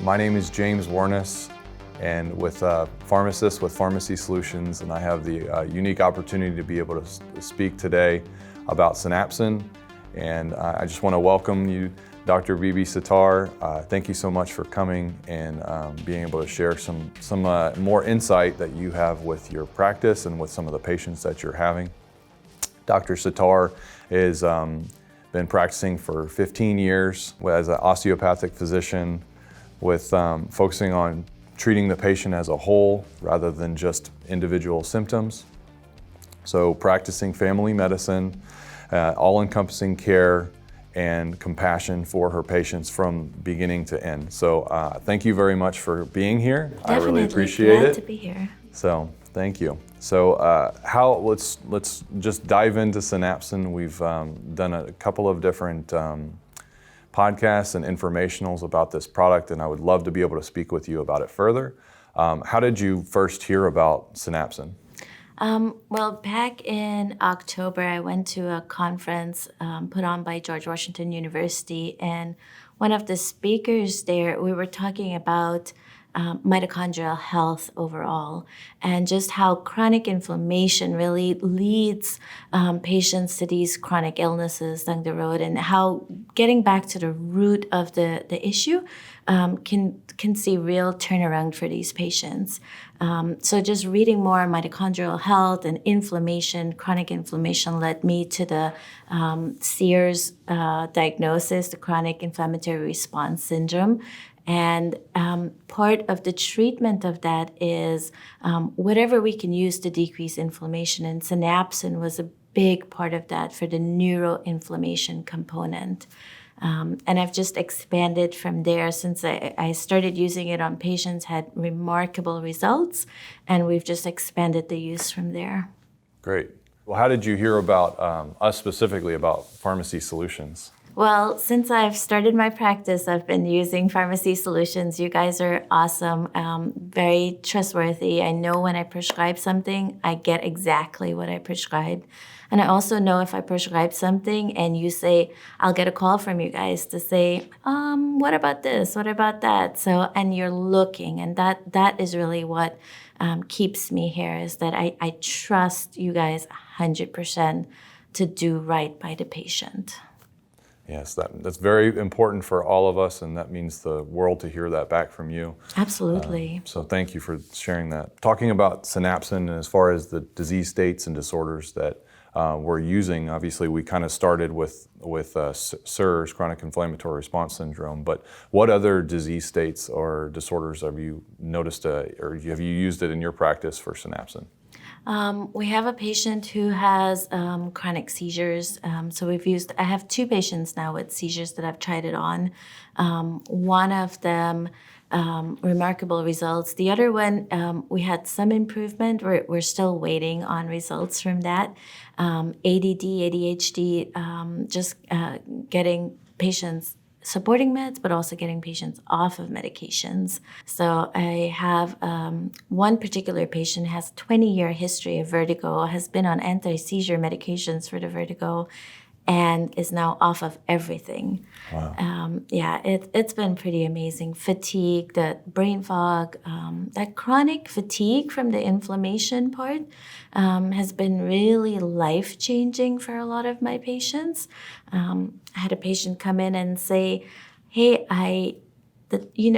My name is James Warnes, and with pharmacist with Pharmacy Solutions, and I have the unique opportunity to be able to speak today about Synapsin. And I just want to welcome you, Dr. Bibi Sattar. Thank you so much for coming and being able to share some more insight that you have with your practice and with some of the patients that you're having. Dr. Sattar has been practicing for 15 years as an osteopathic physician, with focusing on treating the patient as a whole rather than just individual symptoms. So practicing family medicine, all-encompassing care and compassion for her patients from beginning to end. So thank you very much for being here. Definitely. I really appreciate Glad it. to be here. So thank you. So let's just dive into Synapsin. We've done a couple of different podcasts and informationals about this product, and I would love to be able to speak with you about it further. How did you first hear about Synapsin? Well, back in October, I went to a conference put on by George Washington University, and one of the speakers there, we were talking about mitochondrial health overall, and just how chronic inflammation really leads patients to these chronic illnesses down the road, and how getting back to the root of the issue can see real turnaround for these patients. So just reading more on mitochondrial health and inflammation, chronic inflammation, led me to the Sears diagnosis, the chronic inflammatory response syndrome. And part of the treatment of that is whatever we can use to decrease inflammation. And Synapsin was a big part of that for the neuroinflammation component. And I've just expanded from there since I started using it on patients, had remarkable results, and we've just expanded the use from there. Great. Well, how did you hear about us specifically, about Pharmacy Solutions? Well, since I've started my practice, I've been using Pharmacy Solutions. You guys are awesome, very trustworthy. I know when I prescribe something, I get exactly what I prescribed. And I also know if I prescribe something and you say, I'll get a call from you guys to say, what about this? What about that? So, and you're looking, and that is really what keeps me here, is that I trust you guys 100% to do right by the patient. Yes, that's very important for all of us, and that means the world to hear that back from you. Absolutely. So thank you for sharing that. Talking about Synapsin, as far as the disease states and disorders that we're using, obviously we kind of started with CIRS, chronic inflammatory response syndrome, but what other disease states or disorders have you noticed, or have you used it in your practice for Synapsin? We have a patient who has chronic seizures. So I have two patients now with seizures that I've tried it on. One of them, remarkable results. The other one, we had some improvement. We're still waiting on results from that. ADD, ADHD, just getting patients supporting meds, but also getting patients off of medications. So I have one particular patient has 20-year history of vertigo, has been on anti-seizure medications for the vertigo, and is now off of everything. Wow. It's been pretty amazing. Fatigue, the brain fog, that chronic fatigue from the inflammation part has been really life-changing for a lot of my patients. I had a patient come in and say, hey,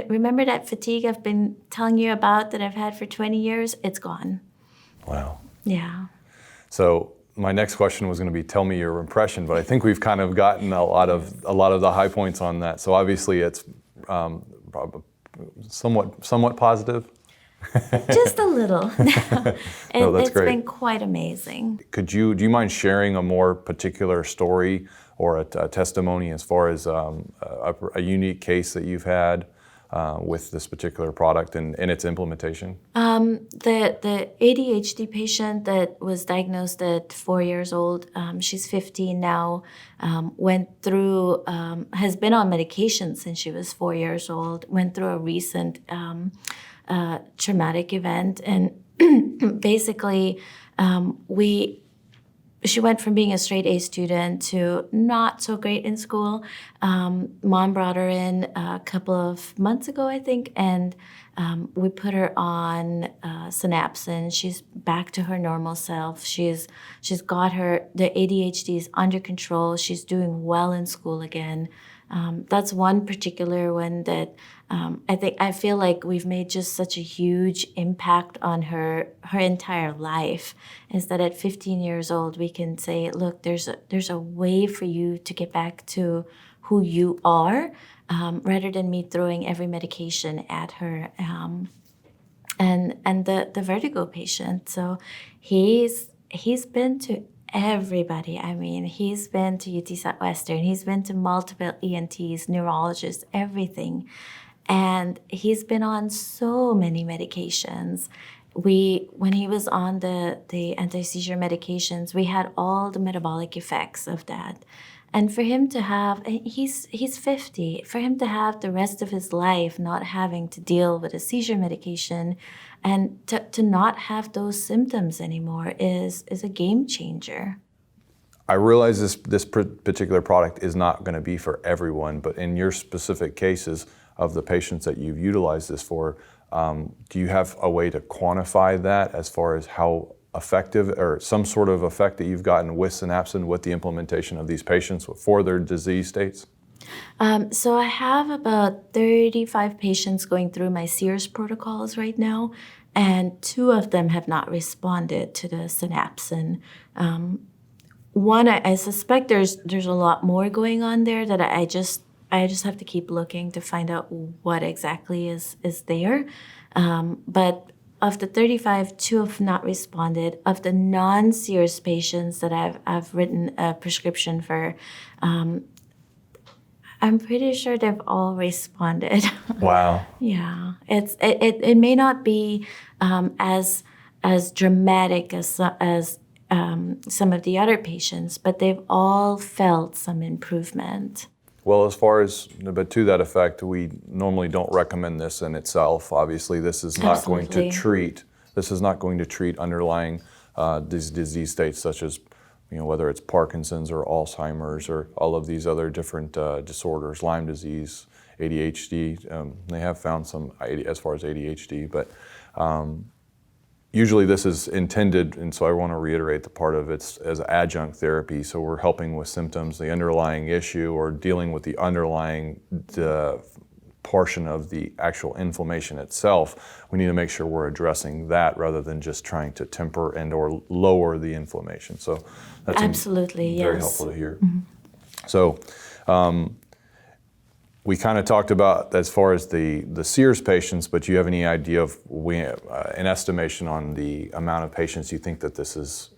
remember that fatigue I've been telling you about that I've had for 20 years? It's gone. Wow. Yeah. So my next question was going to be, tell me your impression, but I think we've kind of gotten a lot of the high points on that. So obviously it's somewhat positive. Just a little. No, that's it's great. been quite amazing. Do you mind sharing a more particular story or a testimony as far as a unique case that you've had with this particular product and its implementation? The ADHD patient that was diagnosed at 4 years old, she's 15 now, has been on medication since she was 4 years old, went through a recent traumatic event, and basically she went from being a straight A student to not so great in school. Mom brought her in a couple of months ago, I think, and we put her on Synapsin. She's back to her normal self. She's got the ADHD is under control. She's doing well in school again. That's one particular one that I feel like we've made just such a huge impact on her entire life. Is that at 15 years old we can say, look, there's a way for you to get back to who you are, rather than me throwing every medication at her. And the vertigo patient. So he's been to everybody. I mean, he's been to UT Southwestern. He's been to multiple ENTs, neurologists, everything. And he's been on so many medications. When he was on the anti-seizure medications, we had all the metabolic effects of that. And for him to have, he's 50, for him to have the rest of his life not having to deal with a seizure medication and to not have those symptoms anymore is a game changer. I realize this particular product is not going to be for everyone, but in your specific cases of the patients that you've utilized this for, do you have a way to quantify that as far as how effective or some sort of effect that you've gotten with Synapsin with the implementation of these patients for their disease states? So I have about 35 patients going through my Sears protocols right now, and 2 of them have not responded to the Synapsin. One, I suspect there's a lot more going on there that I just have to keep looking to find out what exactly is there. But of the 35, 2 have not responded. Of the non-Sears patients that I've written a prescription for, I'm pretty sure they've all responded. Wow. Yeah, it may not be as dramatic as some of the other patients, but they've all felt some improvement. Well, but to that effect, we normally don't recommend this in itself. Obviously, this is not going to treat underlying these disease states such as, whether it's Parkinson's or Alzheimer's or all of these other different disorders, Lyme disease, ADHD. They have found some as far as ADHD, but usually this is intended, and so I want to reiterate the part of it as adjunct therapy. So we're helping with symptoms, the underlying issue, or dealing with the underlying portion of the actual inflammation itself. We need to make sure we're addressing that rather than just trying to temper and or lower the inflammation. So that's absolutely very helpful to hear. Mm-hmm. So we kind of talked about as far as the Sears patients, but do you have any idea of an estimation on the amount of patients you think that this is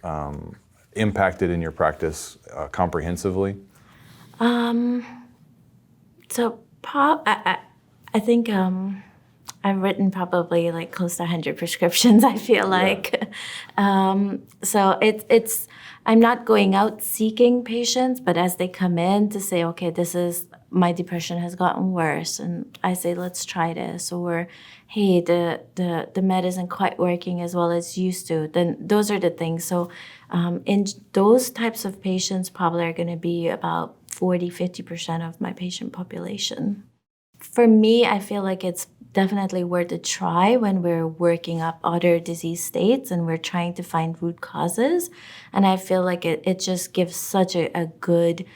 impacted in your practice comprehensively? So I think I've written probably like close to 100 prescriptions, I feel like. So it's I'm not going out seeking patients, but as they come in to say, okay, my depression has gotten worse, and I say, let's try this, or hey, the med isn't quite working as well as used to, then those are the things. So in those types of patients probably are going to be about 40-50% of my patient population. For me, I feel like it's definitely worth a try when we're working up other disease states and we're trying to find root causes. And I feel like it just gives such a good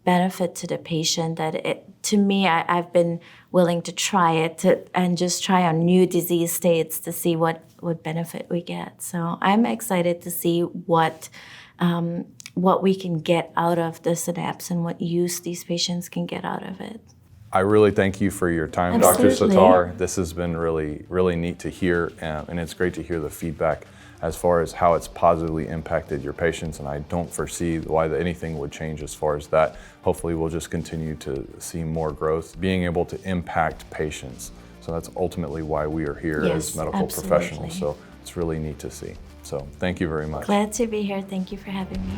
benefit to the patient that to me, I've been willing to try it and just try on new disease states to see what benefit we get. So I'm excited to see what we can get out of the Synapsin, what use these patients can get out of it. I really thank you for your time, Absolutely. Dr. Sattar. This has been really, really neat to hear, and it's great to hear the feedback as far as how it's positively impacted your patients, and I don't foresee why anything would change as far as that. Hopefully we'll just continue to see more growth, being able to impact patients. So that's ultimately why we are here as medical professionals. So it's really neat to see. So thank you very much. Glad to be here. Thank you for having me.